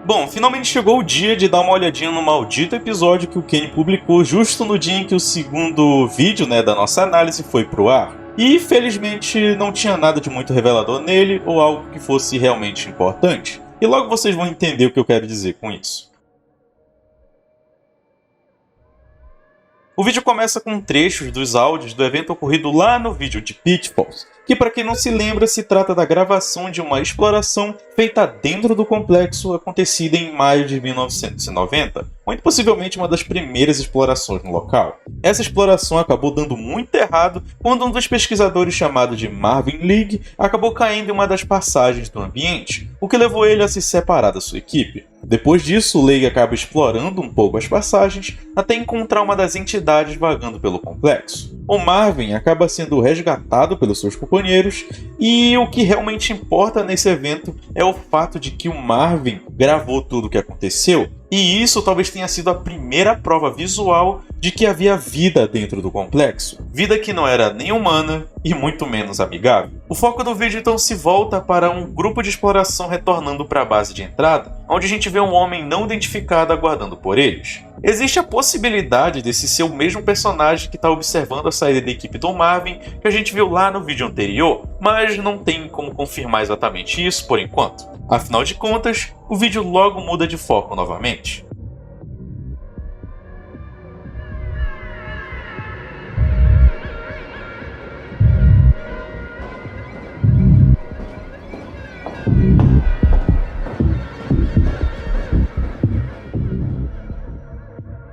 Bom, finalmente chegou o dia de dar uma olhadinha no maldito episódio que o Kenny publicou justo no dia em que o segundo vídeo, da nossa análise foi pro ar. E felizmente não tinha nada de muito revelador nele ou algo que fosse realmente importante. E logo vocês vão entender o que eu quero dizer com isso. O vídeo começa com trechos dos áudios do evento ocorrido lá no vídeo de Pitfalls, que para quem não se lembra se trata da gravação de uma exploração feita dentro do complexo acontecida em maio de 1990, muito possivelmente uma das primeiras explorações no local. Essa exploração acabou dando muito errado quando um dos pesquisadores chamado de Marvin League acabou caindo em uma das passagens do ambiente, o que levou ele a se separar da sua equipe. Depois disso, League acaba explorando um pouco as passagens até encontrar uma das entidades vagando pelo complexo. O Marvin acaba sendo resgatado pelos seus companheiros e o que realmente importa nesse evento é o fato de que o Marvin gravou tudo o que aconteceu e isso talvez tenha sido a primeira prova visual de que havia vida dentro do complexo. Vida que não era nem humana e muito menos amigável. O foco do vídeo então se volta para um grupo de exploração retornando para a base de entrada, onde a gente vê um homem não identificado aguardando por eles. Existe a possibilidade desse ser o mesmo personagem que está observando a saída da equipe do Marvin que a gente viu lá no vídeo anterior, mas não tem como confirmar exatamente isso por enquanto. Afinal de contas, o vídeo logo muda de foco novamente.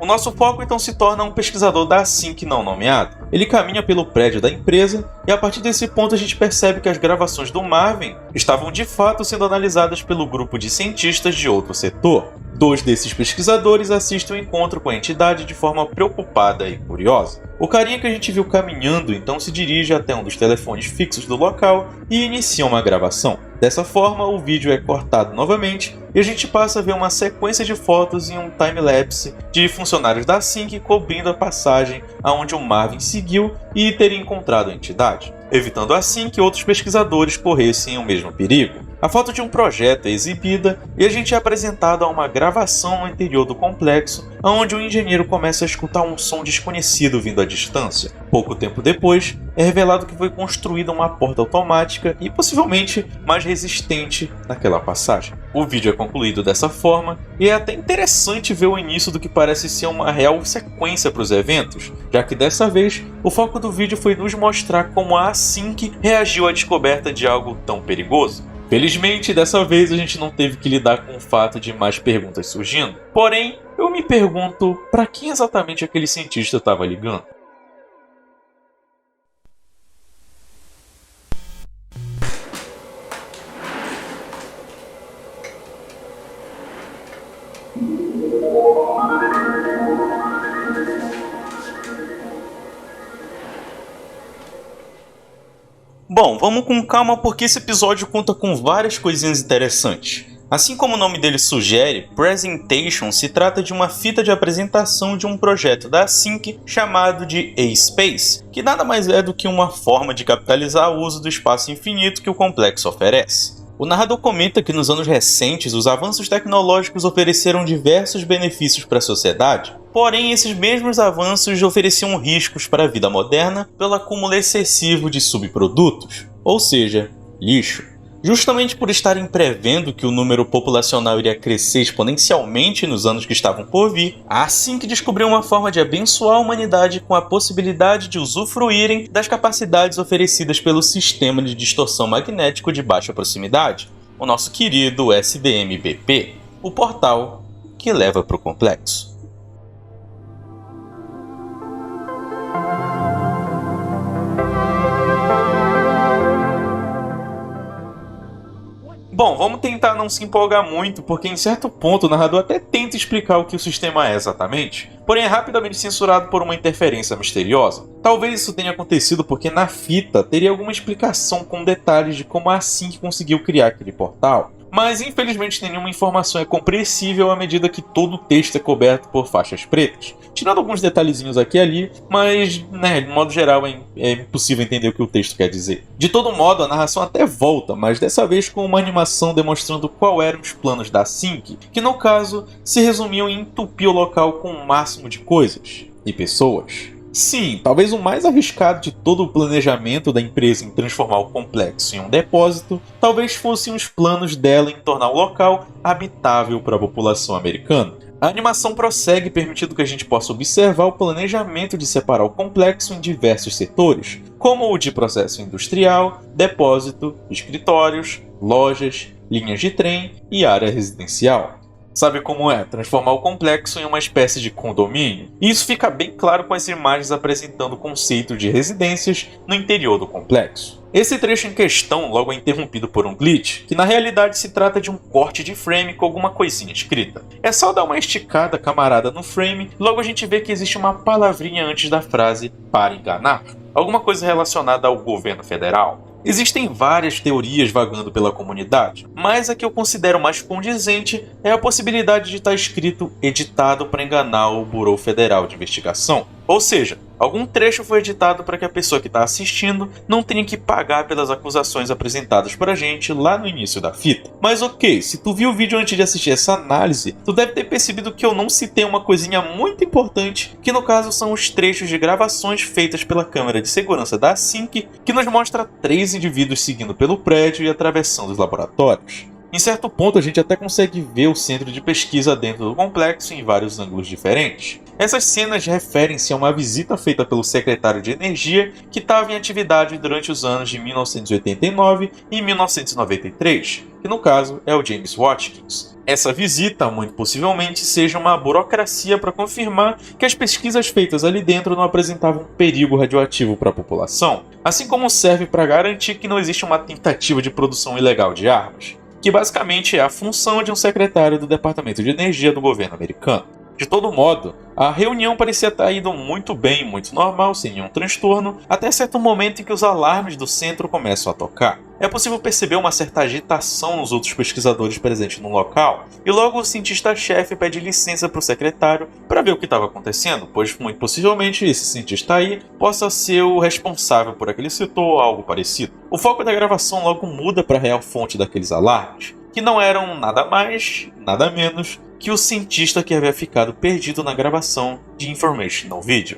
O nosso foco então se torna um pesquisador da Sync não nomeado. Ele caminha pelo prédio da empresa e a partir desse ponto a gente percebe que as gravações do Marvin estavam de fato sendo analisadas pelo grupo de cientistas de outro setor. Dois desses pesquisadores assistem o encontro com a entidade de forma preocupada e curiosa. O carinha que a gente viu caminhando então se dirige até um dos telefones fixos do local e inicia uma gravação. Dessa forma, o vídeo é cortado novamente e a gente passa a ver uma sequência de fotos em um time-lapse de funcionários da Sync cobrindo a passagem aonde o Marvin seguiu e teria encontrado a entidade, evitando assim que outros pesquisadores corressem o mesmo perigo. A foto de um projeto é exibida e a gente é apresentado a uma gravação no interior do complexo, onde o engenheiro começa a escutar um som desconhecido vindo à distância. Pouco tempo depois, é revelado que foi construída uma porta automática e possivelmente mais resistente naquela passagem. O vídeo é concluído dessa forma e é até interessante ver o início do que parece ser uma real sequência para os eventos, já que dessa vez o foco do vídeo foi nos mostrar como a Sync reagiu à descoberta de algo tão perigoso. Felizmente, dessa vez a gente não teve que lidar com o fato de mais perguntas surgindo. Porém, eu me pergunto para quem exatamente aquele cientista estava ligando. Bom, vamos com calma porque esse episódio conta com várias coisinhas interessantes. Assim como o nome dele sugere, Presentation se trata de uma fita de apresentação de um projeto da Sync chamado de A-Space, que nada mais é do que uma forma de capitalizar o uso do espaço infinito que o complexo oferece. O narrador comenta que nos anos recentes os avanços tecnológicos ofereceram diversos benefícios para a sociedade, porém esses mesmos avanços ofereciam riscos para a vida moderna pelo acúmulo excessivo de subprodutos, ou seja, lixo. Justamente por estarem prevendo que o número populacional iria crescer exponencialmente nos anos que estavam por vir, a Sync descobriu uma forma de abençoar a humanidade com a possibilidade de usufruírem das capacidades oferecidas pelo sistema de distorção magnético de baixa proximidade, o nosso querido SDM-BP, o portal que leva para o complexo. Bom, vamos tentar não se empolgar muito, porque em certo ponto o narrador até tenta explicar o que o sistema é exatamente, porém é rapidamente censurado por uma interferência misteriosa. Talvez isso tenha acontecido porque na fita teria alguma explicação com detalhes de como a Sync conseguiu criar aquele portal, mas infelizmente nenhuma informação é compreensível à medida que todo o texto é coberto por faixas pretas. Tirando alguns detalhezinhos aqui e ali, mas, de modo geral é impossível entender o que o texto quer dizer. De todo modo, a narração até volta, mas dessa vez com uma animação demonstrando qual eram os planos da Sync, que no caso se resumiam em entupir o local com o máximo de coisas e pessoas. Sim, talvez o mais arriscado de todo o planejamento da empresa em transformar o complexo em um depósito, talvez fossem os planos dela em tornar o local habitável para a população americana. A animação prossegue permitindo que a gente possa observar o planejamento de separar o complexo em diversos setores, como o de processo industrial, depósito, escritórios, lojas, linhas de trem e área residencial. Sabe como é? Transformar o complexo em uma espécie de condomínio. E isso fica bem claro com as imagens apresentando o conceito de residências no interior do complexo. Esse trecho em questão logo é interrompido por um glitch, que na realidade se trata de um corte de frame com alguma coisinha escrita. É só dar uma esticada camarada no frame e logo a gente vê que existe uma palavrinha antes da frase "para enganar", alguma coisa relacionada ao governo federal. Existem várias teorias vagando pela comunidade, mas a que eu considero mais condizente é a possibilidade de estar escrito "editado para enganar o Bureau Federal de Investigação". Ou seja, algum trecho foi editado para que a pessoa que está assistindo não tenha que pagar pelas acusações apresentadas pra gente lá no início da fita. Mas ok, se tu viu o vídeo antes de assistir essa análise, tu deve ter percebido que eu não citei uma coisinha muito importante, que no caso são os trechos de gravações feitas pela câmera de segurança da Sync, que nos mostra 3 indivíduos seguindo pelo prédio e atravessando os laboratórios. Em certo ponto, a gente até consegue ver o centro de pesquisa dentro do complexo em vários ângulos diferentes. Essas cenas referem-se a uma visita feita pelo secretário de Energia que estava em atividade durante os anos de 1989 e 1993, que no caso é o James Watkins. Essa visita, muito possivelmente, seja uma burocracia para confirmar que as pesquisas feitas ali dentro não apresentavam perigo radioativo para a população, assim como serve para garantir que não existe uma tentativa de produção ilegal de armas, que basicamente é a função de um secretário do Departamento de Energia do governo americano. De todo modo, a reunião parecia estar indo muito bem, muito normal, sem nenhum transtorno, até certo momento em que os alarmes do centro começam a tocar. É possível perceber uma certa agitação nos outros pesquisadores presentes no local, e logo o cientista-chefe pede licença para o secretário para ver o que estava acontecendo, pois muito possivelmente esse cientista aí possa ser o responsável por aquele setor ou algo parecido. O foco da gravação logo muda para a real fonte daqueles alarmes, que não eram nada mais, nada menos que o cientista que havia ficado perdido na gravação de Informational Video.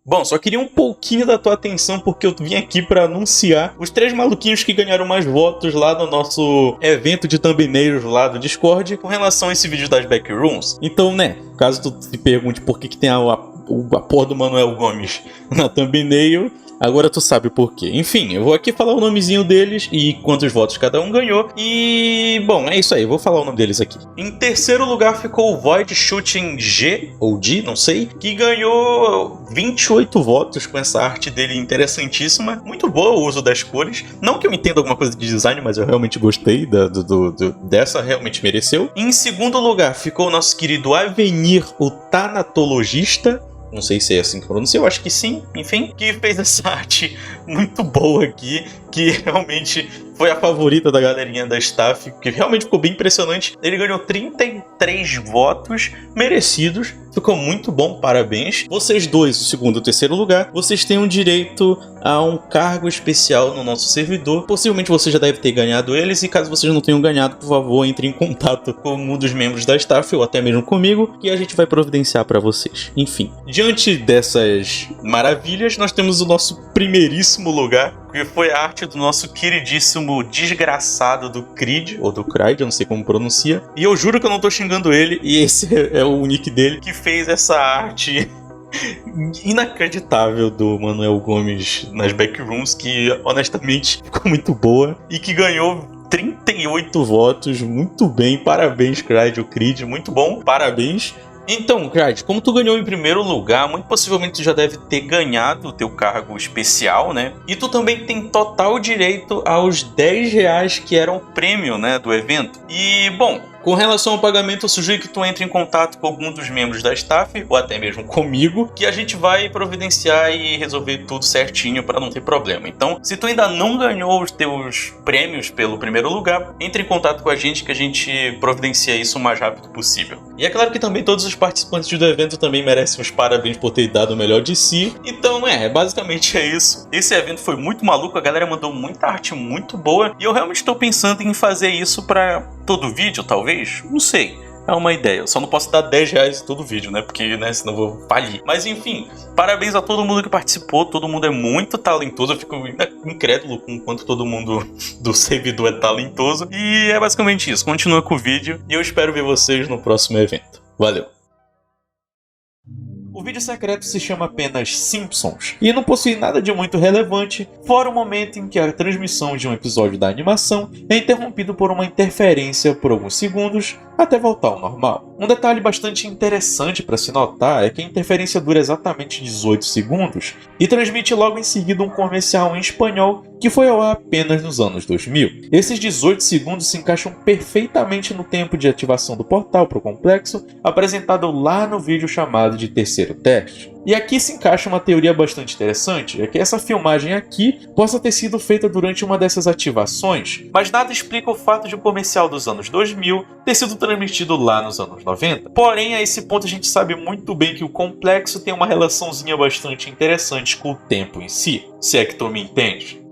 Bom, só queria um pouquinho da tua atenção porque eu vim aqui para anunciar os 3 maluquinhos que ganharam mais votos lá no nosso evento de thumbnails lá do Discord com relação a esse vídeo das Backrooms. Então, caso tu se pergunte por que tem a porra do Manuel Gomes na thumbnail, agora tu sabe por quê. Enfim, eu vou aqui falar o nomezinho deles e quantos votos cada um ganhou. E, bom, é isso aí, eu vou falar o nome deles aqui. Em terceiro lugar ficou o Void Shooting G, ou D, não sei, que ganhou 28 votos com essa arte dele interessantíssima. Muito boa o uso das cores. Não que eu entenda alguma coisa de design, mas eu realmente gostei dessa, realmente mereceu. E em segundo lugar ficou o nosso querido Avenir, o Tanatologista. Não sei se é assim que pronuncia, eu acho que sim, enfim, que fez essa arte muito boa aqui, que realmente foi a favorita da galerinha da staff, que realmente ficou bem impressionante. Ele ganhou 33 votos merecidos, ficou muito bom, parabéns. Vocês dois, o segundo e o terceiro lugar, vocês têm o direito a um cargo especial no nosso servidor. Possivelmente você já deve ter ganhado eles, e caso vocês não tenham ganhado, por favor, entre em contato com um dos membros da staff, ou até mesmo comigo, que a gente vai providenciar para vocês. Enfim, diante dessas maravilhas, nós temos o nosso primeiríssimo lugar, que foi a arte do nosso queridíssimo desgraçado do Creed, ou do Creed, eu não sei como pronuncia. E eu juro que eu não tô xingando ele, e esse é o nick dele, que fez essa arte inacreditável do Manuel Gomes nas Backrooms, que honestamente ficou muito boa, e que ganhou 38 votos, muito bem, parabéns Creed, o Creed, muito bom, parabéns. Então, Creed, como tu ganhou em primeiro lugar, muito possivelmente tu já deve ter ganhado o teu cargo especial, né? E tu também tem total direito aos 10 reais que eram o prêmio, né, do evento. E, bom, Com relação ao pagamento, eu sugiro que tu entre em contato com algum dos membros da staff, ou até mesmo comigo, que a gente vai providenciar e resolver tudo certinho para não ter problema. Então, se tu ainda não ganhou os teus prêmios pelo primeiro lugar, entre em contato com a gente que a gente providencia isso o mais rápido possível. E é claro que também todos os participantes do evento também merecem os parabéns por ter dado o melhor de si. Então, basicamente é isso. Esse evento foi muito maluco, a galera mandou muita arte muito boa, e eu realmente estou pensando em fazer isso para todo vídeo, talvez. Não sei, é uma ideia. Eu só não posso dar R$10 em todo vídeo, né? Porque, senão eu vou falir. Mas enfim, parabéns a todo mundo que participou. Todo mundo é muito talentoso. Eu fico incrédulo com o quanto todo mundo do servidor é talentoso. E é basicamente isso. Continua com o vídeo e eu espero ver vocês no próximo evento. Valeu! O vídeo secreto se chama apenas Simpsons e não possui nada de muito relevante, fora o momento em que a transmissão de um episódio da animação é interrompido por uma interferência por alguns segundos até voltar ao normal. Um detalhe bastante interessante para se notar é que a interferência dura exatamente 18 segundos e transmite logo em seguida um comercial em espanhol que foi ao ar apenas nos anos 2000. Esses 18 segundos se encaixam perfeitamente no tempo de ativação do portal para o complexo, apresentado lá no vídeo chamado de terceiro teste. E aqui se encaixa uma teoria bastante interessante, é que essa filmagem aqui possa ter sido feita durante uma dessas ativações, mas nada explica o fato de um comercial dos anos 2000 ter sido transmitido lá nos anos 90. Porém, a esse ponto a gente sabe muito bem que o complexo tem uma relaçãozinha bastante interessante com o tempo em si, se é que tu me entende.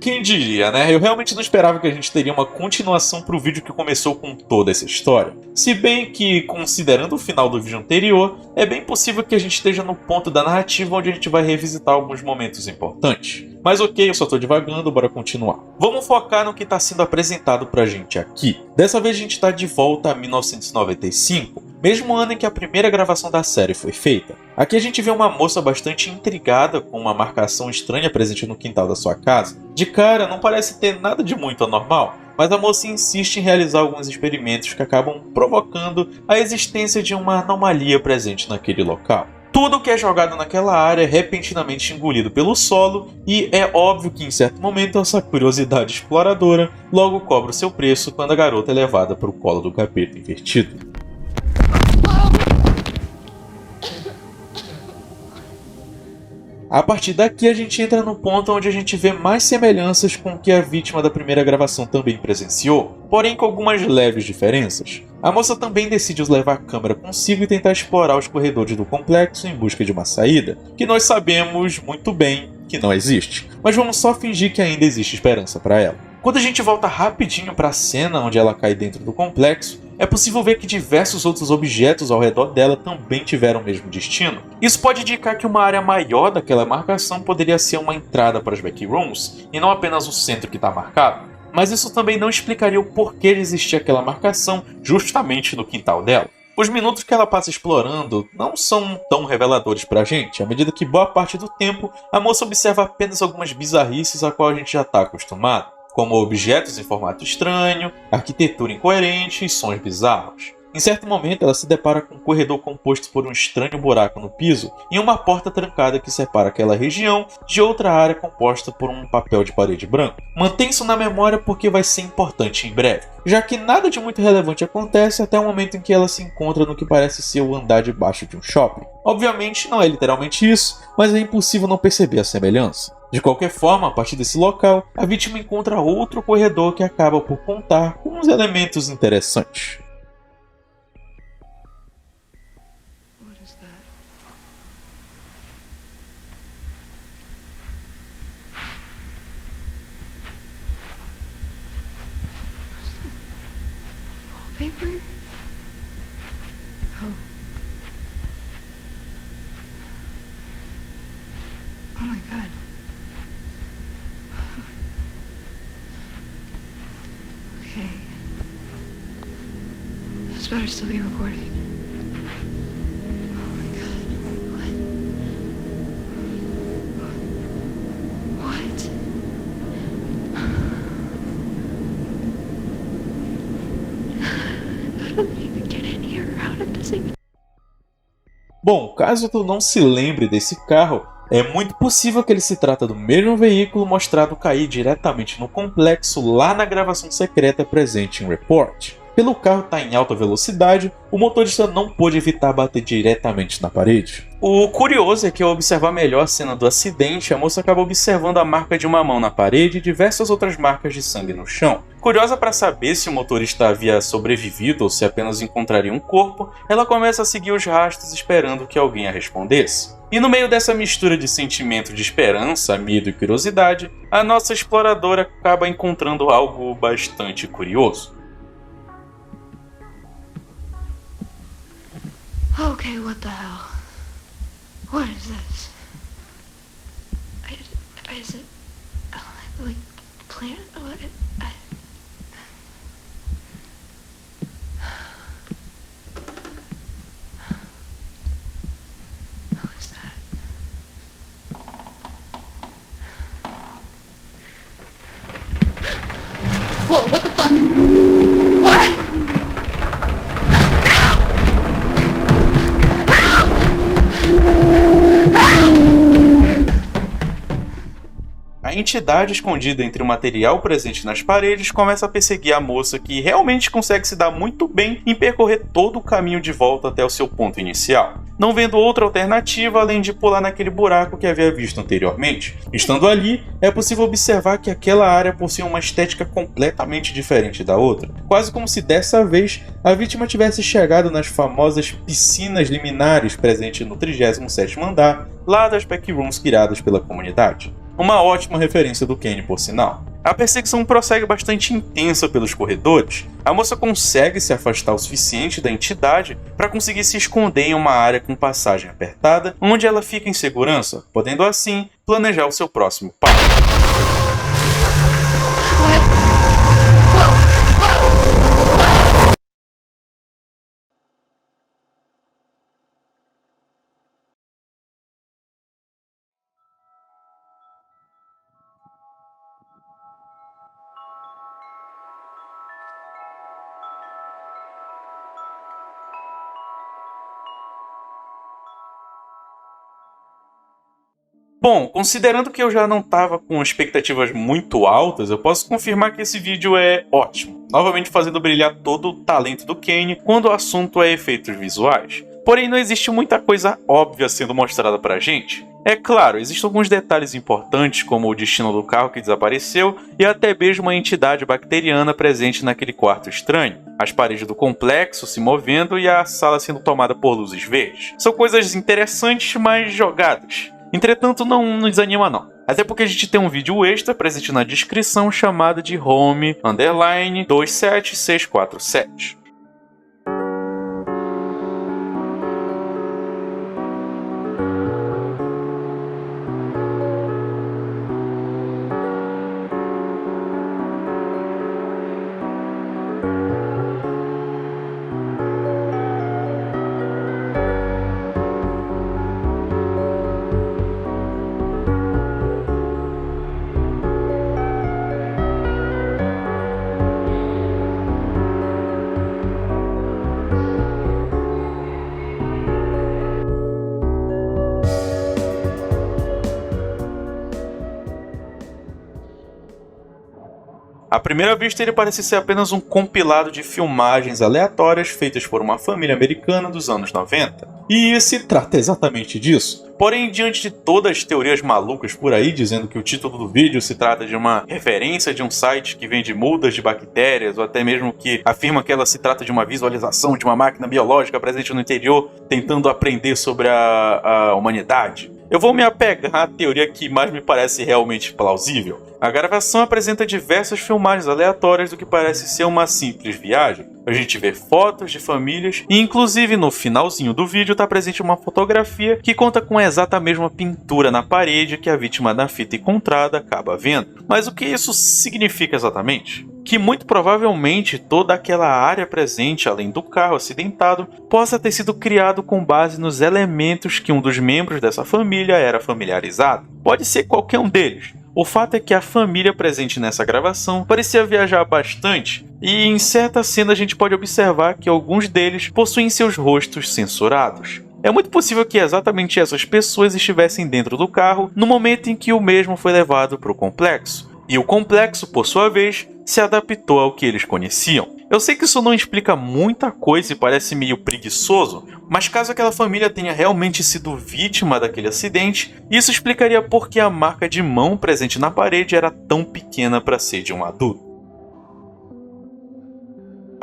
Quem diria, né? Eu realmente não esperava que a gente teria uma continuação pro vídeo que começou com toda essa história. Se bem que, considerando o final do vídeo anterior, é bem possível que a gente esteja no ponto da narrativa onde a gente vai revisitar alguns momentos importantes. Mas ok, eu só tô divagando, bora continuar. Vamos focar no que está sendo apresentado pra gente aqui. Dessa vez a gente está de volta a 1995, mesmo ano em que a primeira gravação da série foi feita. Aqui a gente vê uma moça bastante intrigada com uma marcação estranha presente no quintal da sua casa. De cara, não parece ter nada de muito anormal, mas a moça insiste em realizar alguns experimentos que acabam provocando a existência de uma anomalia presente naquele local. Tudo que é jogado naquela área é repentinamente engolido pelo solo, e é óbvio que em certo momento essa curiosidade exploradora logo cobra o seu preço quando a garota é levada para o colo do capeta invertido. A partir daqui a gente entra no ponto onde a gente vê mais semelhanças com o que a vítima da primeira gravação também presenciou, porém com algumas leves diferenças. A moça também decide levar a câmera consigo e tentar explorar os corredores do complexo em busca de uma saída, que nós sabemos muito bem que não existe, mas vamos só fingir que ainda existe esperança para ela. Quando a gente volta rapidinho para a cena onde ela cai dentro do complexo, é possível ver que diversos outros objetos ao redor dela também tiveram o mesmo destino. Isso pode indicar que uma área maior daquela marcação poderia ser uma entrada para as backrooms, e não apenas o centro que está marcado. Mas isso também não explicaria o porquê de existir aquela marcação justamente no quintal dela. Os minutos que ela passa explorando não são tão reveladores pra gente, à medida que boa parte do tempo a moça observa apenas algumas bizarrices a qual a gente já está acostumado, como objetos em formato estranho, arquitetura incoerente e sons bizarros. Em certo momento, ela se depara com um corredor composto por um estranho buraco no piso e uma porta trancada que separa aquela região de outra área composta por um papel de parede branco. Mantém isso na memória porque vai ser importante em breve, já que nada de muito relevante acontece até o momento em que ela se encontra no que parece ser o andar de baixo de um shopping. Obviamente não é literalmente isso, mas é impossível não perceber a semelhança. De qualquer forma, a partir desse local, a vítima encontra outro corredor que acaba por contar com uns elementos interessantes. Paper? Oh. Oh my god. Okay. This better still be recording. Oh my god. What? Bom, caso tu não se lembre desse carro, É muito possível que ele se trata do mesmo veículo mostrado cair diretamente no complexo lá na gravação secreta presente em Report. Pelo carro estar em alta velocidade, o motorista não pôde evitar bater diretamente na parede. O curioso é que ao observar melhor a cena do acidente, a moça acaba observando a marca de uma mão na parede e diversas outras marcas de sangue no chão. Curiosa para saber se o motorista havia sobrevivido ou se apenas encontraria um corpo, ela começa a seguir os rastros esperando que alguém a respondesse. E no meio dessa mistura de sentimento de esperança, medo e curiosidade, a nossa exploradora acaba encontrando algo bastante curioso. Okay, what the hell? What is this? Is it like plant? What? Who is that? Whoa! What the fuck? What? A entidade escondida entre o material presente nas paredes começa a perseguir a moça, que realmente consegue se dar muito bem em percorrer todo o caminho de volta até o seu ponto inicial, não vendo outra alternativa além de pular naquele buraco que havia visto anteriormente. Estando ali, é possível observar que aquela área possui uma estética completamente diferente da outra, quase como se dessa vez a vítima tivesse chegado nas famosas piscinas liminares presentes no 37º andar, lá das backrooms criadas pela comunidade. Uma ótima referência do Kenny, por sinal. A perseguição prossegue bastante intensa pelos corredores. A moça consegue se afastar o suficiente da entidade para conseguir se esconder em uma área com passagem apertada, onde ela fica em segurança, podendo assim planejar o seu próximo passo. Bom, considerando que eu já não estava com expectativas muito altas, eu posso confirmar que esse vídeo é ótimo, novamente fazendo brilhar todo o talento do Kenny quando o assunto é efeitos visuais. Porém, não existe muita coisa óbvia sendo mostrada pra gente. É claro, existem alguns detalhes importantes, como o destino do carro que desapareceu e até mesmo uma entidade bacteriana presente naquele quarto estranho, as paredes do complexo se movendo e a sala sendo tomada por luzes verdes. São coisas interessantes, mas jogadas. Entretanto, não nos anima não. Até porque a gente tem um vídeo extra presente na descrição chamado de Home_27647. À primeira vista, ele parece ser apenas um compilado de filmagens aleatórias feitas por uma família americana dos anos 90. E se trata exatamente disso. Porém, diante de todas as teorias malucas por aí, dizendo que o título do vídeo se trata de uma referência de um site que vende mudas de bactérias, ou até mesmo que afirma que ela se trata de uma visualização de uma máquina biológica presente no interior, tentando aprender sobre a humanidade, eu vou me apegar à teoria que mais me parece realmente plausível. A gravação apresenta diversas filmagens aleatórias do que parece ser uma simples viagem. A gente vê fotos de famílias e inclusive no finalzinho do vídeo está presente uma fotografia que conta com a exata mesma pintura na parede que a vítima da fita encontrada acaba vendo. Mas o que isso significa exatamente? Que muito provavelmente toda aquela área presente, além do carro acidentado, possa ter sido criado com base nos elementos que um dos membros dessa família era familiarizado. Pode ser qualquer um deles. O fato é que a família presente nessa gravação parecia viajar bastante, e em certa cena a gente pode observar que alguns deles possuem seus rostos censurados. É muito possível que exatamente essas pessoas estivessem dentro do carro no momento em que o mesmo foi levado para o complexo. E o complexo, por sua vez, se adaptou ao que eles conheciam. Eu sei que isso não explica muita coisa e parece meio preguiçoso, mas caso aquela família tenha realmente sido vítima daquele acidente, isso explicaria por que a marca de mão presente na parede era tão pequena para ser de um adulto.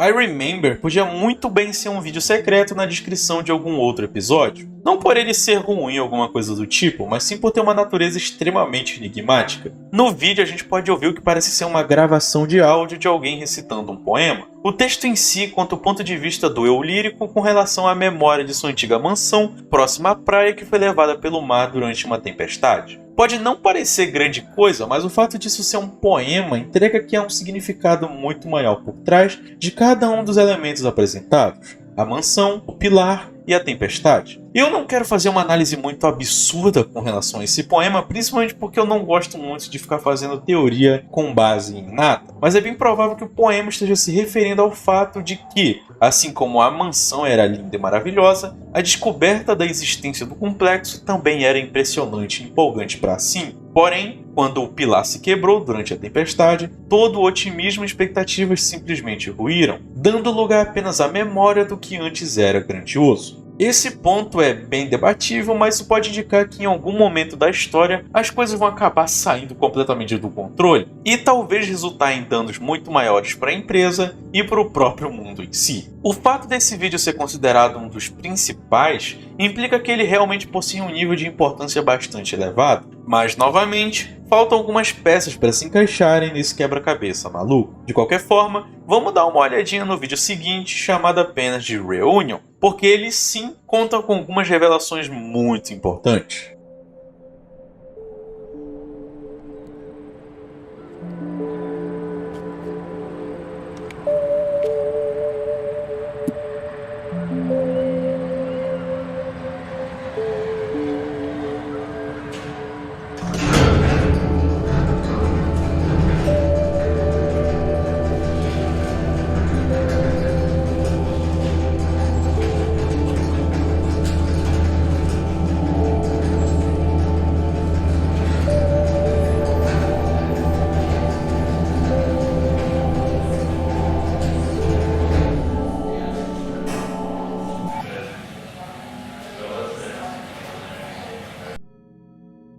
I Remember podia muito bem ser um vídeo secreto na descrição de algum outro episódio. Não por ele ser ruim ou alguma coisa do tipo, mas sim por ter uma natureza extremamente enigmática. No vídeo a gente pode ouvir o que parece ser uma gravação de áudio de alguém recitando um poema. O texto em si conta o ponto de vista do eu lírico com relação à memória de sua antiga mansão, próxima à praia que foi levada pelo mar durante uma tempestade. Pode não parecer grande coisa, mas o fato disso ser um poema entrega que há um significado muito maior por trás de cada um dos elementos apresentados. A mansão, o pilar e a tempestade. Eu não quero fazer uma análise muito absurda com relação a esse poema, principalmente porque eu não gosto muito de ficar fazendo teoria com base em nada, mas é bem provável que o poema esteja se referindo ao fato de que, assim como a mansão era linda e maravilhosa, a descoberta da existência do complexo também era impressionante e empolgante para si. Porém, quando o pilar se quebrou durante a tempestade, todo o otimismo e expectativas simplesmente ruíram, dando lugar apenas à memória do que antes era grandioso. Esse ponto é bem debatível, mas isso pode indicar que em algum momento da história as coisas vão acabar saindo completamente do controle e talvez resultar em danos muito maiores para a empresa e para o próprio mundo em si. O fato desse vídeo ser considerado um dos principais implica que ele realmente possui um nível de importância bastante elevado, mas novamente faltam algumas peças para se encaixarem nesse quebra-cabeça maluco. De qualquer forma, vamos dar uma olhadinha no vídeo seguinte, chamado apenas de Reunion, porque ele sim conta com algumas revelações muito importantes.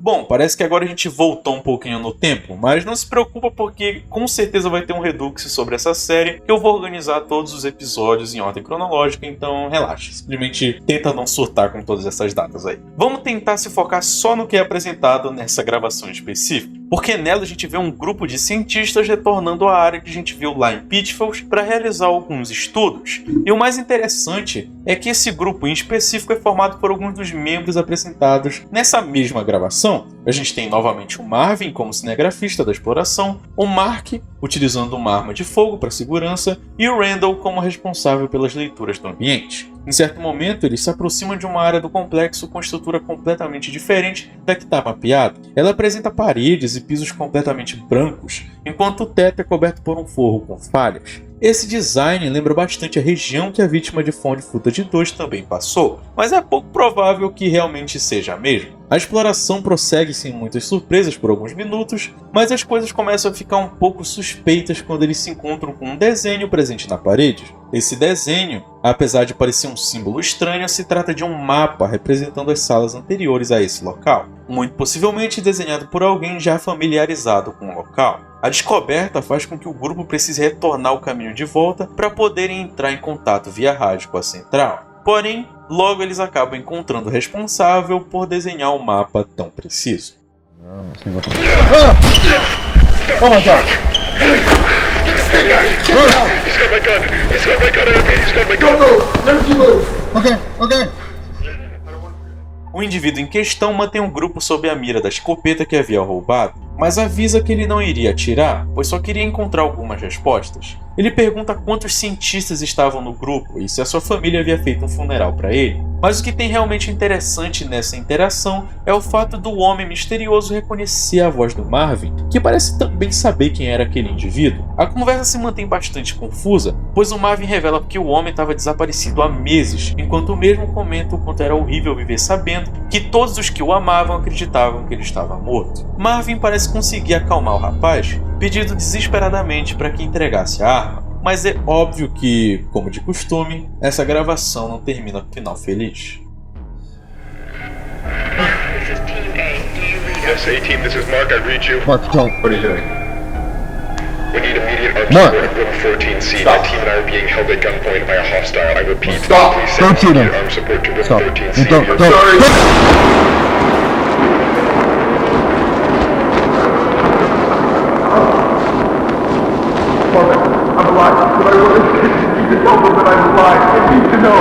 Bom, parece que agora a gente voltou um pouquinho no tempo, mas não se preocupa porque com certeza vai ter um redux sobre essa série que eu vou organizar todos os episódios em ordem cronológica, então relaxa, simplesmente tenta não surtar com todas essas datas aí. Vamos tentar se focar só no que é apresentado nessa gravação específica, porque nela a gente vê um grupo de cientistas retornando à área que a gente viu lá em Pitfalls para realizar alguns estudos. E o mais interessante é que esse grupo em específico é formado por alguns dos membros apresentados nessa mesma gravação. A gente tem novamente o Marvin como cinegrafista da exploração, o Mark utilizando uma arma de fogo para segurança e o Randall como responsável pelas leituras do ambiente. Em certo momento, eles se aproximam de uma área do complexo com estrutura completamente diferente da que está mapeada. Ela apresenta paredes e pisos completamente brancos, enquanto o teto é coberto por um forro com falhas. Esse design lembra bastante a região que a vítima de Found Footage 2 também passou, mas é pouco provável que realmente seja a mesma. A exploração prossegue sem muitas surpresas por alguns minutos, mas as coisas começam a ficar um pouco suspeitas quando eles se encontram com um desenho presente na parede. Esse desenho, apesar de parecer um símbolo estranho, se trata de um mapa representando as salas anteriores a esse local, muito possivelmente desenhado por alguém já familiarizado com o local. A descoberta faz com que o grupo precise retornar o caminho de volta para poderem entrar em contato via rádio com a central. Porém, logo eles acabam encontrando o responsável por desenhar um mapa tão preciso. Oh my God! He's got my gun! He's got my gun! He's got my gun! Don't move! Never you move! Okay, okay. O indivíduo em questão mantém o grupo sob a mira da escopeta que havia roubado, mas avisa que ele não iria atirar, pois só queria encontrar algumas respostas. Ele pergunta quantos cientistas estavam no grupo e se a sua família havia feito um funeral para ele. Mas o que tem realmente interessante nessa interação é o fato do homem misterioso reconhecer a voz do Marvin, que parece também saber quem era aquele indivíduo. A conversa se mantém bastante confusa, pois o Marvin revela que o homem estava desaparecido há meses, enquanto o mesmo comenta o quanto era horrível viver sabendo que todos os que o amavam acreditavam que ele estava morto. Marvin parece conseguir acalmar o rapaz, pedindo desesperadamente para que entregasse a arma. Mas é óbvio que, como de costume, essa gravação não termina com final feliz. This is Team A. Do you read us? Yes, A-Team, this is Mark. I read you. Mark, don't. What are you doing? We need immediate armed Mark. support at room 14C. Stop. My team and I are being held at gunpoint by a hostile. I repeat, Stop. please Don't send shoot him. immediate armed support to room Stop. 14C. Don't. You're Don't. sorry. I'm alive, but I want to you to tell them that I'm alive. I need to know.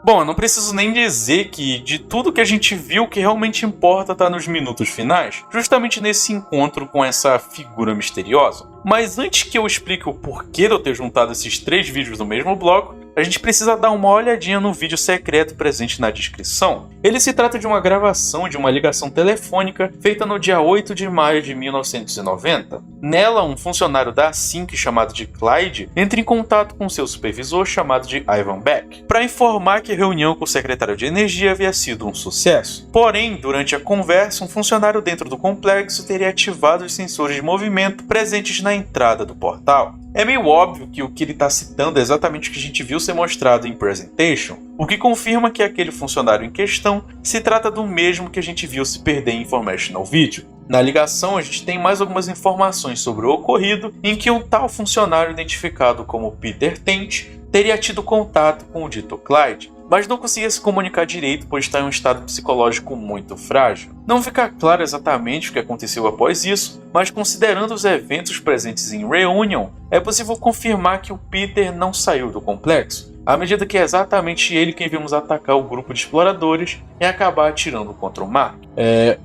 Bom, eu não preciso nem dizer que de tudo que a gente viu, o que realmente importa tá nos minutos finais, justamente nesse encontro com essa figura misteriosa. Mas antes que eu explique o porquê de eu ter juntado esses 3 vídeos no mesmo bloco, a gente precisa dar uma olhadinha no vídeo secreto presente na descrição. Ele se trata de uma gravação de uma ligação telefônica feita no dia 8 de maio de 1990. Nela, um funcionário da Sync chamado de Clyde entra em contato com seu supervisor chamado de Ivan Beck para informar que a reunião com o secretário de energia havia sido um sucesso. Porém, durante a conversa, um funcionário dentro do complexo teria ativado os sensores de movimento presentes na entrada do portal. É meio óbvio que o que ele está citando é exatamente o que a gente viu ser mostrado em Presentation, o que confirma que aquele funcionário em questão se trata do mesmo que a gente viu se perder em Informational Video. Na ligação, a gente tem mais algumas informações sobre o ocorrido, em que um tal funcionário identificado como Peter Tent teria tido contato com o dito Clyde, mas não conseguia se comunicar direito pois está em um estado psicológico muito frágil. Não fica claro exatamente o que aconteceu após isso, mas considerando os eventos presentes em Reunion, é possível confirmar que o Peter não saiu do complexo, à medida que é exatamente ele quem vimos atacar o grupo de exploradores e acabar atirando contra o Mark.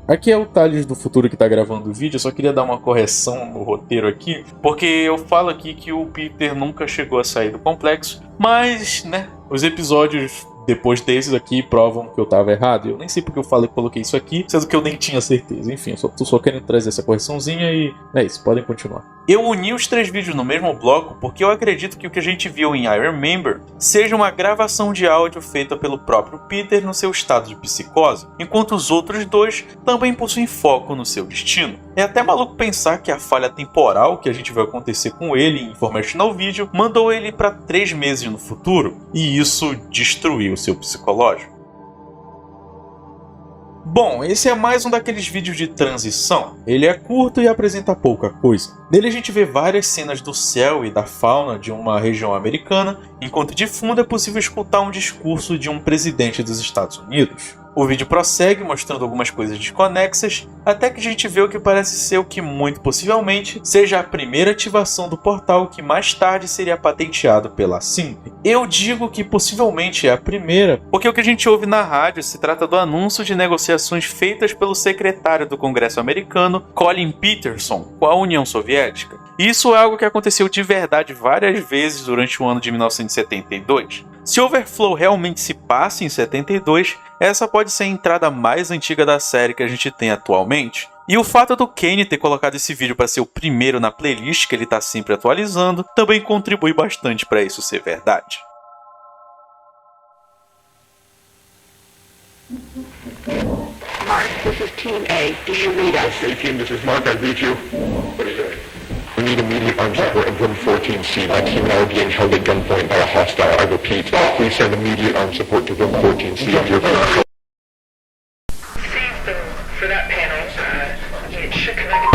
Aqui é o Thales do futuro que está gravando o vídeo, eu só queria dar uma correção no roteiro aqui, porque eu falo aqui que o Peter nunca chegou a sair do complexo, mas, os episódios depois desses aqui provam que eu tava errado. Eu nem sei porque eu coloquei isso aqui, sendo que eu nem tinha certeza. Enfim, eu tô só querendo trazer essa correçãozinha e é isso, podem continuar. Eu uni os 3 vídeos no mesmo bloco porque eu acredito que o que a gente viu em I Remember seja uma gravação de áudio feita pelo próprio Peter no seu estado de psicose, enquanto os outros 2 também possuem foco no seu destino. É até maluco pensar que a falha temporal que a gente vai acontecer com ele em Informational Video mandou ele para 3 meses no futuro, e isso destruiu o seu psicológico. Bom, esse é mais um daqueles vídeos de transição. Ele é curto e apresenta pouca coisa. Nele a gente vê várias cenas do céu e da fauna de uma região americana, enquanto de fundo é possível escutar um discurso de um presidente dos Estados Unidos. O vídeo prossegue mostrando algumas coisas desconexas, até que a gente vê o que parece ser o que muito possivelmente seja a primeira ativação do portal que mais tarde seria patenteado pela Sync. Eu digo que possivelmente é a primeira, porque o que a gente ouve na rádio se trata do anúncio de negociações feitas pelo secretário do Congresso americano, Colin Peterson, com a União Soviética. Isso é algo que aconteceu de verdade várias vezes durante o ano de 1972. Se Overflow realmente se passa em 72, essa pode ser a entrada mais antiga da série que a gente tem atualmente. E o fato do Kane ter colocado esse vídeo para ser o primeiro na playlist que ele está sempre atualizando também contribui bastante para isso ser verdade. Mark, this is Team A. Do you read us? Yes, A-Team, this is Mark. I read you. What are you doing? We need immediate armed support at room 14C. My team and I are being held at gunpoint by a hostile. I repeat, please send immediate armed support to room 14C. You're Save them for that panel. It should connect.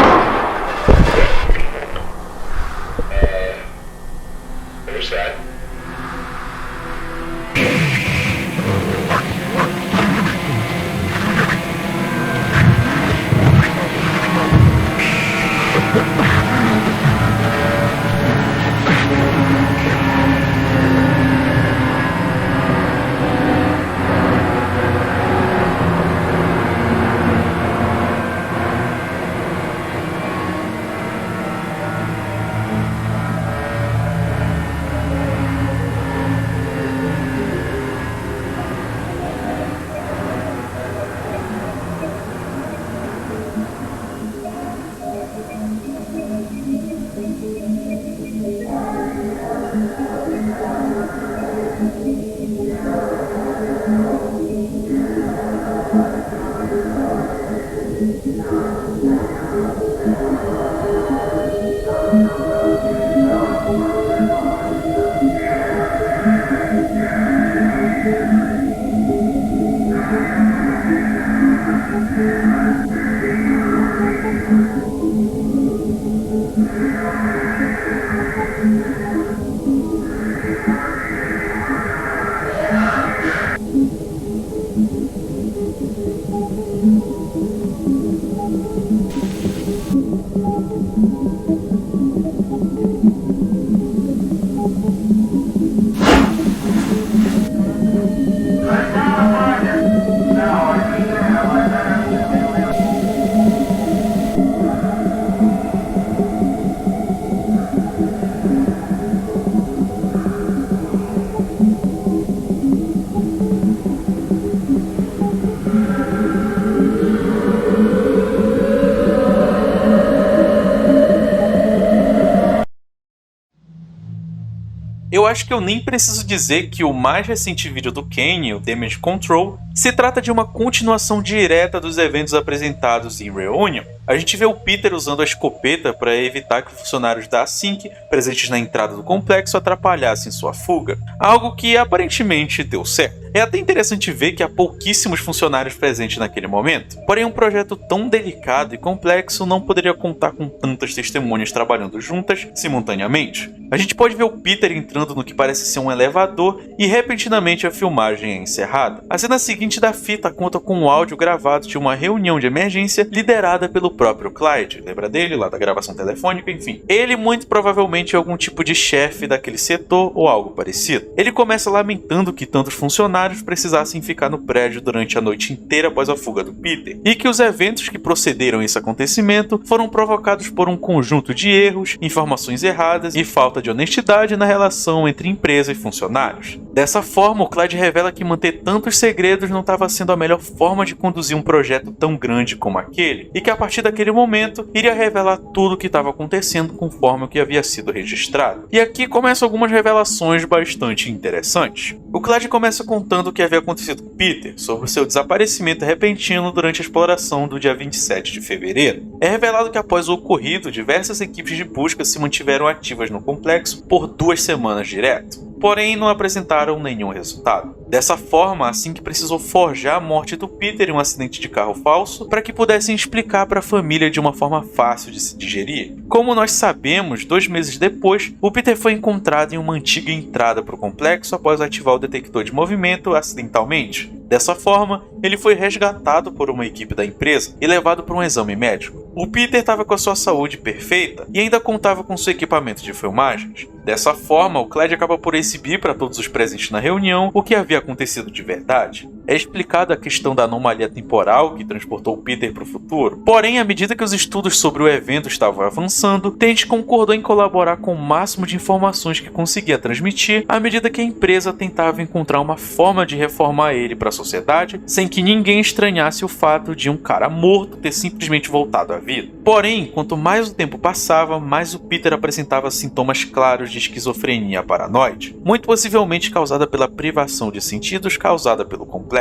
Eu acho que eu nem preciso dizer que o mais recente vídeo do Kane, o Damage Control, se trata de uma continuação direta dos eventos apresentados em Reunion. A gente vê o Peter usando a escopeta para evitar que funcionários da Async presentes na entrada do complexo atrapalhassem sua fuga, algo que aparentemente deu certo. É até interessante ver que há pouquíssimos funcionários presentes naquele momento, porém um projeto tão delicado e complexo não poderia contar com tantas testemunhas trabalhando juntas simultaneamente. A gente pode ver o Peter entrando no que parece ser um elevador e repentinamente a filmagem é encerrada. A cena seguinte da fita conta com um áudio gravado de uma reunião de emergência liderada pelo próprio Clyde, lembra dele lá da gravação telefônica, enfim. Ele muito provavelmente é algum tipo de chefe daquele setor ou algo parecido. Ele começa lamentando que tantos funcionários precisassem ficar no prédio durante a noite inteira após a fuga do Peter, e que os eventos que procederam a esse acontecimento foram provocados por um conjunto de erros, informações erradas e falta de honestidade na relação entre empresa e funcionários. Dessa forma, o Clyde revela que manter tantos segredos não estava sendo a melhor forma de conduzir um projeto tão grande como aquele, e que a partir daquele momento iria revelar tudo o que estava acontecendo conforme o que havia sido registrado. E aqui começam algumas revelações bastante interessantes. O Clyde começa contando o que havia acontecido com Peter sobre o seu desaparecimento repentino durante a exploração do dia 27 de fevereiro. É revelado que após o ocorrido, diversas equipes de busca se mantiveram ativas no complexo por 2 semanas direto, porém não apresentaram nenhum resultado. Dessa forma, assim que precisou forjar a morte do Peter em um acidente de carro falso para que pudessem explicar para a família de uma forma fácil de se digerir. Como nós sabemos, 2 meses depois, o Peter foi encontrado em uma antiga entrada para o complexo após ativar o detector de movimento acidentalmente. Dessa forma, ele foi resgatado por uma equipe da empresa e levado para um exame médico. O Peter estava com a sua saúde perfeita e ainda contava com seu equipamento de filmagens. Dessa forma, o Clyde acaba por exibir para todos os presentes na reunião o que havia acontecido de verdade. É explicada a questão da anomalia temporal que transportou o Peter para o futuro. Porém, à medida que os estudos sobre o evento estavam avançando, Tent concordou em colaborar com o máximo de informações que conseguia transmitir à medida que a empresa tentava encontrar uma forma de reformar ele para a sociedade sem que ninguém estranhasse o fato de um cara morto ter simplesmente voltado à vida. Porém, quanto mais o tempo passava, mais o Peter apresentava sintomas claros de esquizofrenia paranoide, muito possivelmente causada pela privação de sentidos causada pelo complexo.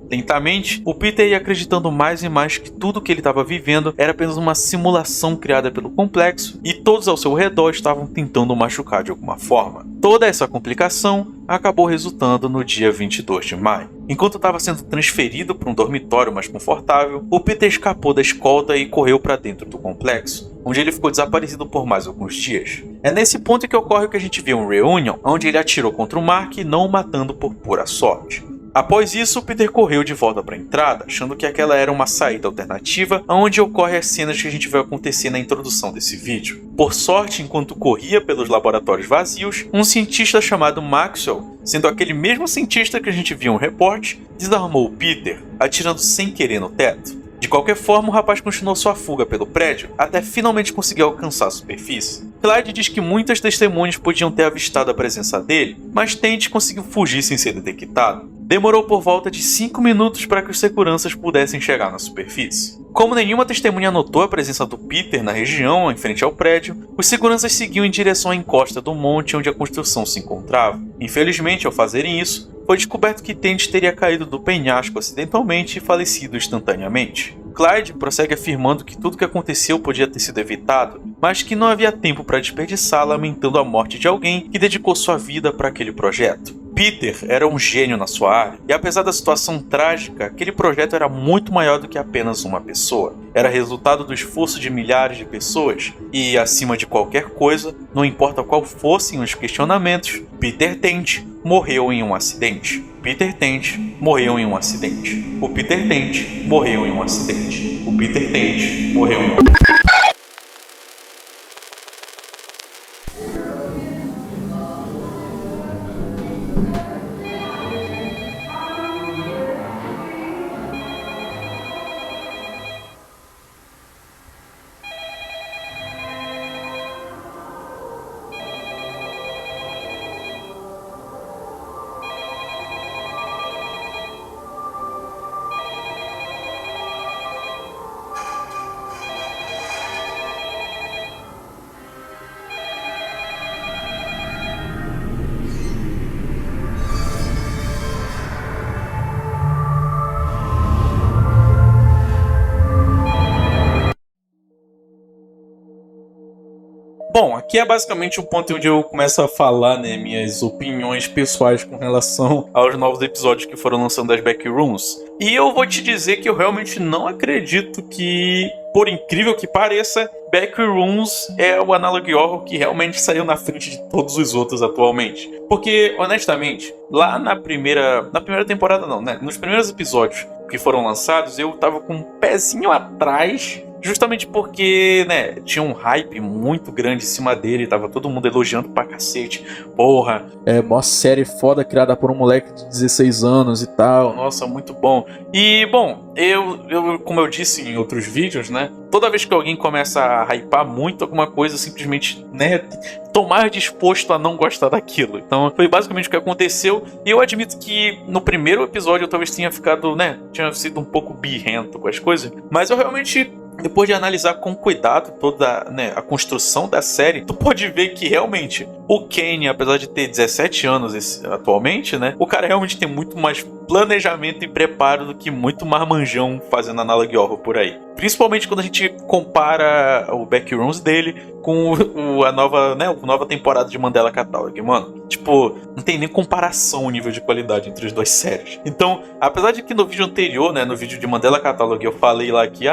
Lentamente, o Peter ia acreditando mais e mais que tudo que ele estava vivendo era apenas uma simulação criada pelo complexo e todos ao seu redor estavam tentando o machucar de alguma forma. Toda essa complicação acabou resultando no dia 22 de maio. Enquanto estava sendo transferido para um dormitório mais confortável, o Peter escapou da escolta e correu para dentro do complexo, onde ele ficou desaparecido por mais alguns dias. É nesse ponto que ocorre o que a gente viu em Reunion, onde ele atirou contra o Mark, não o matando por pura sorte. Após isso, Peter correu de volta para a entrada, achando que aquela era uma saída alternativa, onde ocorrem as cenas que a gente vai acontecer na introdução desse vídeo. Por sorte, enquanto corria pelos laboratórios vazios, um cientista chamado Maxwell, sendo aquele mesmo cientista que a gente viu no repórter, desarmou o Peter, atirando sem querer no teto. De qualquer forma, o rapaz continuou sua fuga pelo prédio, até finalmente conseguir alcançar a superfície. Clyde diz que muitas testemunhas podiam ter avistado a presença dele, mas Tent conseguiu fugir sem ser detectado. Demorou por volta de 5 minutos para que os seguranças pudessem chegar na superfície. Como nenhuma testemunha notou a presença do Peter na região em frente ao prédio, os seguranças seguiam em direção à encosta do monte onde a construção se encontrava. Infelizmente, ao fazerem isso, foi descoberto que Tent teria caído do penhasco acidentalmente e falecido instantaneamente. Clyde prossegue afirmando que tudo o que aconteceu podia ter sido evitado, mas que não havia tempo para desperdiçar, lamentando a morte de alguém que dedicou sua vida para aquele projeto. Peter era um gênio na sua área, e apesar da situação trágica, aquele projeto era muito maior do que apenas uma pessoa. Era resultado do esforço de milhares de pessoas, e acima de qualquer coisa, não importa qual fossem os questionamentos, Peter Tent morreu em um acidente. Peter Tent morreu em um acidente. O Peter Tent morreu em um acidente. O Peter Tent morreu em um acidente. Bom, aqui é basicamente o ponto onde eu começo a falar, né, minhas opiniões pessoais com relação aos novos episódios que foram lançando das Backrooms. E eu vou te dizer que eu realmente não acredito que, por incrível que pareça, Backrooms é o Analog Horror que realmente saiu na frente de todos os outros atualmente. Porque, honestamente, lá na primeira temporada não, né, nos primeiros episódios que foram lançados, eu tava com um pezinho atrás, justamente porque, né, tinha um hype muito grande em cima dele, tava todo mundo elogiando pra cacete. Porra, mó série foda criada por um moleque de 16 anos e tal, nossa, muito bom. E, bom, eu como eu disse em outros vídeos, né, toda vez que alguém começa a hypar muito alguma coisa, simplesmente, né, tô mais disposto a não gostar daquilo. Então, foi basicamente o que aconteceu. E eu admito que no primeiro episódio eu talvez tenha ficado, né, tinha sido um pouco birrento com as coisas, mas eu realmente, depois de analisar com cuidado toda, né, a construção da série, tu pode ver que realmente o Kane, apesar de ter 17 anos atualmente, né, o cara realmente tem muito mais planejamento e preparo do que muito marmanjão fazendo Analog Horror por aí. Principalmente quando a gente compara o Backrooms dele com a nova temporada de Mandela Catalog, mano. Tipo, não tem nem comparação o nível de qualidade entre as duas séries. Então, apesar de que no vídeo anterior, né, no vídeo de Mandela Catalog, eu falei lá que,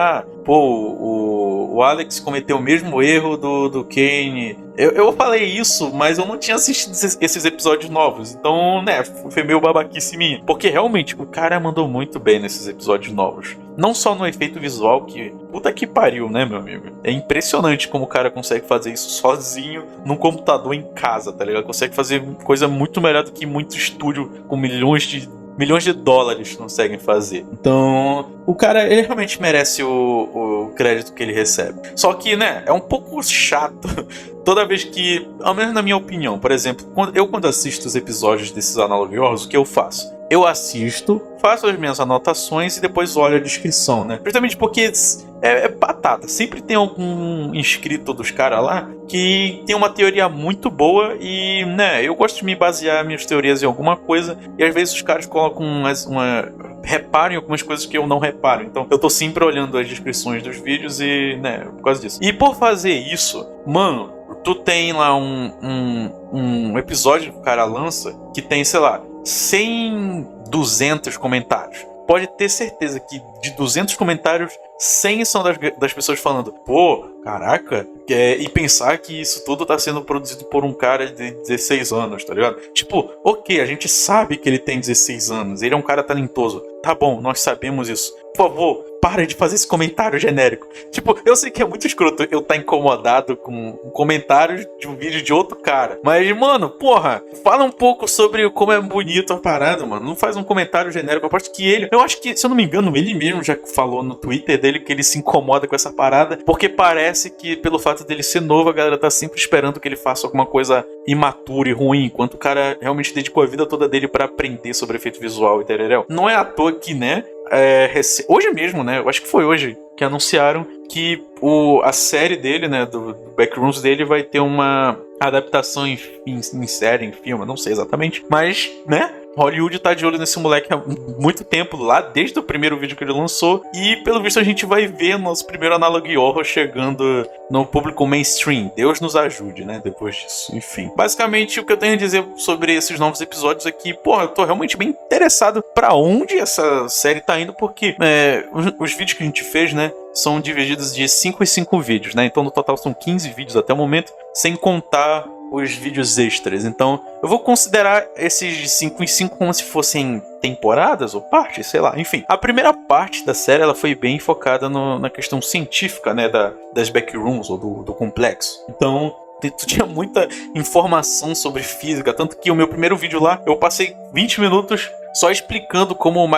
o Alex cometeu o mesmo erro do Kane. Eu falei isso, mas eu não tinha assistido esses episódios novos. Então, né, foi meio babaquice minha. Porque realmente, o cara mandou muito bem nesses episódios novos. Não só no efeito visual, que puta que pariu, né, meu amigo? É impressionante como o cara consegue fazer isso sozinho num computador em casa, tá ligado? Consegue fazer coisa muito melhor do que muito estúdio com milhões de dólares conseguem fazer. Então, o cara, ele realmente merece o crédito que ele recebe. Só que, né, é um pouco chato toda vez que, ao menos na minha opinião, por exemplo, quando assisto os episódios desses Analog Horrors, o que eu faço? Eu assisto, faço as minhas anotações e depois olho a descrição, né? Principalmente porque é batata. Sempre tem algum inscrito dos caras lá que tem uma teoria muito boa e, né, eu gosto de me basear minhas teorias em alguma coisa e às vezes os caras colocam reparam em algumas coisas que eu não reparo. Então eu tô sempre olhando as descrições dos vídeos e, né, por causa disso. E por fazer isso, mano, tu tem lá um episódio que o cara lança que tem, sei lá, 100, 200 comentários. Pode ter certeza que de 200 comentários, 100 são das pessoas falando, pô, caraca, e pensar que isso tudo tá sendo produzido por um cara de 16 anos, tá ligado? Tipo, ok, a gente sabe que ele tem 16 anos, ele é um cara talentoso, tá bom, nós sabemos isso. Por favor, para de fazer esse comentário genérico. Tipo, eu sei que é muito escroto eu estar incomodado com comentários de um vídeo de outro cara. Mas, mano, porra, fala um pouco sobre como é bonito a parada, mano. Não faz um comentário genérico. Eu acho que eu acho que, se eu não me engano, ele mesmo já falou no Twitter dele que ele se incomoda com essa parada, porque parece que, pelo fato dele ser novo, a galera tá sempre esperando que ele faça alguma coisa imatura e ruim, enquanto o cara realmente dedicou a vida toda dele pra aprender sobre efeito visual e tereréu. Não é à toa que, né, hoje mesmo, né? Eu acho que foi hoje que anunciaram que a série dele, né? Do Backrooms dele vai ter uma adaptação em série, em filme, não sei exatamente. Mas, né? Hollywood tá de olho nesse moleque há muito tempo, lá desde o primeiro vídeo que ele lançou. E pelo visto a gente vai ver nosso primeiro Analog Horror chegando no público mainstream. Deus nos ajude, né? Depois disso. Enfim. Basicamente, o que eu tenho a dizer sobre esses novos episódios é que, porra, eu tô realmente bem interessado pra onde essa série tá indo, porque os vídeos que a gente fez, né, são divididos de 5 em 5 vídeos, né? Então no total são 15 vídeos até o momento, sem contar os vídeos extras. Então eu vou considerar esses de 5 em 5 como se fossem temporadas ou partes, sei lá. Enfim, a primeira parte da série ela foi bem focada na questão científica, né, das backrooms ou do complexo. Então tu tinha muita informação sobre física, tanto que o meu primeiro vídeo lá eu passei 20 minutos só explicando como o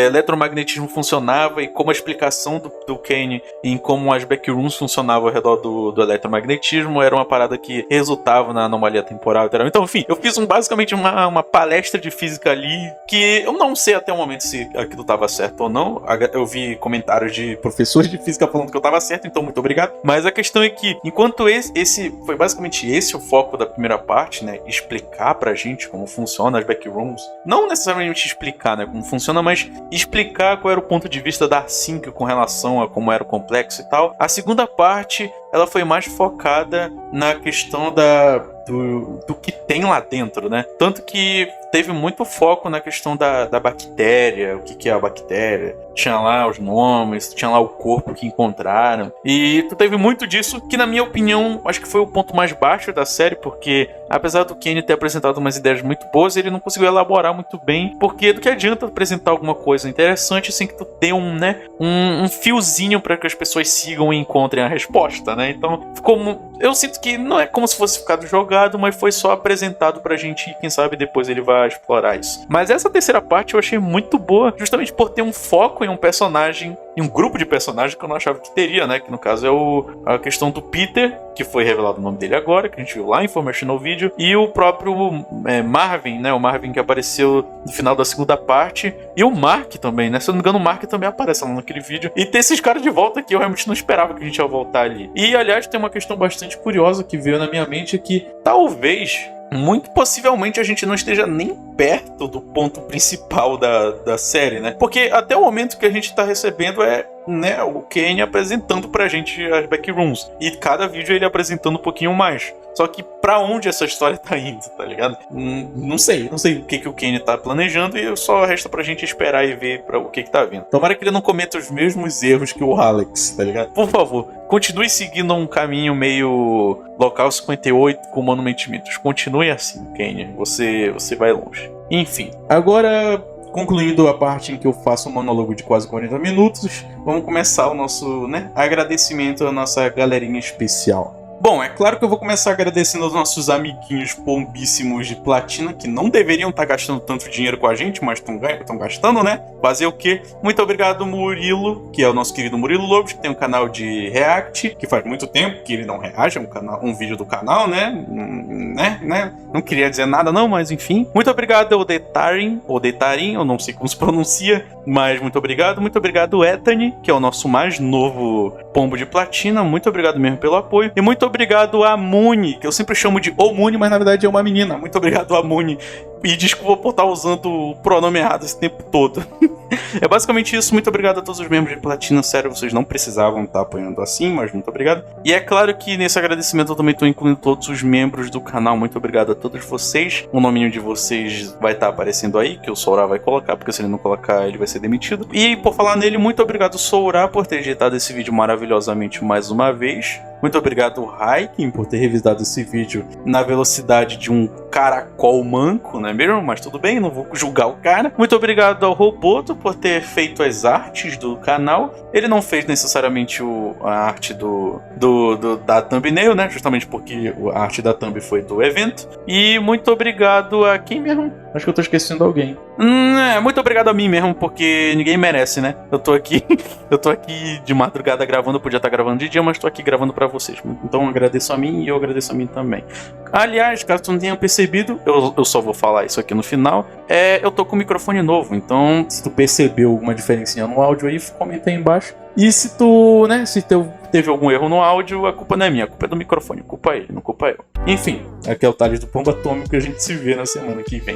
eletromagnetismo funcionava e como a explicação do Kane em como as backrooms funcionavam ao redor do eletromagnetismo era uma parada que resultava na anomalia temporal. Então, enfim, eu fiz basicamente uma palestra de física ali que eu não sei até o momento se aquilo estava certo ou não. Eu vi comentários de professores de física falando que eu estava certo, então muito obrigado. Mas a questão é que, enquanto esse foi basicamente esse o foco da primeira parte, né, explicar pra gente como funciona as backrooms, não necessariamente explicar, né, como funciona, mas explicar qual era o ponto de vista da Sync com relação a como era o complexo e tal. A segunda parte, ela foi mais focada na questão do que tem lá dentro, né? Tanto que teve muito foco na questão da bactéria, o que é a bactéria. Tinha lá os nomes, tinha lá o corpo que encontraram. E teve muito disso, que na minha opinião, acho que foi o ponto mais baixo da série, porque apesar do Kane ter apresentado umas ideias muito boas, ele não conseguiu elaborar muito bem, porque do que adianta apresentar alguma coisa interessante sem que tu dê um fiozinho para que as pessoas sigam e encontrem a resposta, né? Então, eu sinto que não é como se fosse ficado jogado, mas foi só apresentado pra gente e quem sabe depois ele vai explorar isso. Mas essa terceira parte eu achei muito boa, justamente por ter um foco em um personagem, em um grupo de personagens que eu não achava que teria, né? Que no caso é a questão do Peter, que foi revelado o nome dele agora, que a gente viu lá em Informational Video, e o próprio Marvin, né? O Marvin que apareceu no final da segunda parte, e o Mark também, né? Se eu não me engano, o Mark também aparece lá naquele vídeo. E ter esses caras de volta aqui, eu realmente não esperava que a gente ia voltar ali. E, aliás, tem uma questão bastante curiosa que veio na minha mente, que talvez, muito possivelmente, a gente não esteja nem perto do ponto principal da série, né? Porque até o momento que a gente tá recebendo né, o Kane apresentando pra gente as backrooms. E cada vídeo ele apresentando um pouquinho mais. Só que pra onde essa história tá indo, tá ligado? Não sei o que o Kane tá planejando e só resta pra gente esperar e ver o que tá vindo. Tomara que ele não cometa os mesmos erros que o Alex, tá ligado? Por favor, continue seguindo um caminho meio Local 58 com Monument Mythos. Continue assim, Kane. Você vai longe. Enfim, agora, concluindo a parte em que eu faço um monólogo de quase 40 minutos, vamos começar o nosso, né, agradecimento à nossa galerinha especial. Bom, é claro que eu vou começar agradecendo aos nossos amiguinhos pombíssimos de platina, que não deveriam estar gastando tanto dinheiro com a gente, mas estão gastando, né? Fazer o quê? Muito obrigado, Murilo, que é o nosso querido Murilo Lobos, que tem um canal de React, que faz muito tempo que ele não reage, um vídeo do canal, né? Não queria dizer nada não, mas enfim. Muito obrigado ao Detarin, eu não sei como se pronuncia, mas muito obrigado. Muito obrigado, Ethany, que é o nosso mais novo pombo de platina. Muito obrigado mesmo pelo apoio. E muito obrigado a Muni, que eu sempre chamo de O Muni, mas na verdade é uma menina. Muito obrigado a Muni. E desculpa por estar usando o pronome errado esse tempo todo. É basicamente isso. Muito obrigado a todos os membros de platina. Sério, vocês não precisavam estar apoiando assim, mas muito obrigado. E é claro que nesse agradecimento eu também estou incluindo todos os membros do canal. Muito obrigado a todos vocês. O nominho de vocês vai estar aparecendo aí, que o Soura vai colocar, porque se ele não colocar, ele vai ser demitido. E por falar nele, muito obrigado, Soura, por ter editado esse vídeo maravilhosamente mais uma vez. Muito obrigado, Haikin, por ter revisado esse vídeo na velocidade de um caracol manco, não é mesmo? Mas tudo bem, não vou julgar o cara. Muito obrigado ao Roboto por ter feito as artes do canal. Ele não fez necessariamente a arte da thumbnail, né? Justamente porque a arte da thumb foi do evento. E muito obrigado a quem mesmo? Acho que eu tô esquecendo alguém. Muito obrigado a mim mesmo, porque ninguém merece, né? Eu tô aqui de madrugada gravando, eu podia estar gravando de dia, mas tô aqui gravando pra vocês. Então agradeço a mim e eu agradeço a mim também. Aliás, caso tu não tenha percebido, eu só vou falar isso aqui no final, eu tô com um microfone novo, então se tu percebeu alguma diferencinha no áudio aí, comenta aí embaixo. E se tu, né, teve algum erro no áudio, a culpa não é minha, a culpa é do microfone, a culpa é ele, não culpa eu. Enfim, aqui é o Thales do Pombo Atômico e a gente se vê na semana que vem.